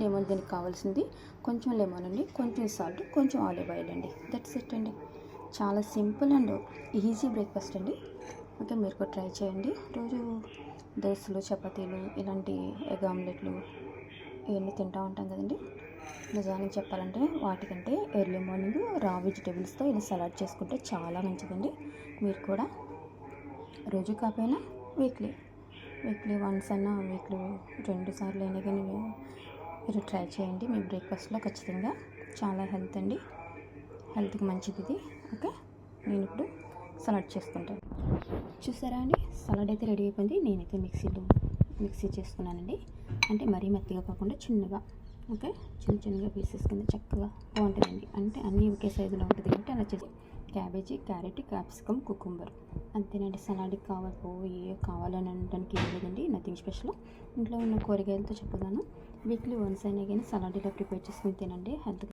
Lemon దీనికి కావాల్సింది కొంచెం లెమన్ అండి, కొంచెం సాల్ట్, కొంచెం ఆలివ్ ఆయిల్ అండి. దట్స్ ఇట్ అండి. చాలా సింపుల్ అండ్ ఈజీ బ్రేక్ఫాస్ట్ అండి. ఓకే, మీరు కూడా ట్రై చేయండి. రోజు దోశలు, చపాతీలు, ఇలాంటి ఎగ్ ఆమ్లెట్లు ఇవన్నీ తింటూ ఉంటాం కదండి. నిజానికి చెప్పాలంటే వాటికంటే ఎర్లీ మార్నింగ్ రా వెజిటేబుల్స్తో ఇలా సలాడ్ చేసుకుంటే చాలా మంచిదండి. మీరు కూడా రోజు కాకపోయినా వీక్లీ వన్స్ అన్నా, వీక్లీ 2 సార్లు అయినా కానీ మీరు ట్రై చేయండి. మీ బ్రేక్ఫాస్ట్లో ఖచ్చితంగా చాలా హెల్త్కి మంచిది ఇది. ఓకే, నేను ఇప్పుడు సలాడ్ చేసుకుంటాను. చూసారా అండి, సలాడ్ అయితే రెడీ అయిపోయింది. నేనైతే మిక్సీ చేసుకున్నానండి. అంటే మరీ మెత్తగా కాకుండా చిన్నగా, ఓకే, చిన్నగా పీసెస్ కింద చక్కగా బాగుంటుందండి. అంటే అన్నీ ఒకే సైజులో ఉంటుంది కాబట్టి అలా చేసి క్యాబేజీ, క్యారెట్, క్యాప్సికమ్, కుకుంబర్ అంతేనండి. సలాడ్కి కావాలని అనడానికి ఏం లేదండి, నథింగ్ స్పెషల్. ఇంట్లో ఉన్న కూరగాయలతో చక్కగాను వీక్లీ వన్స్ అయినా కానీ సలాడ్ ఇలా ప్రిపేర్ చేసుకుని తినండి. హెల్త్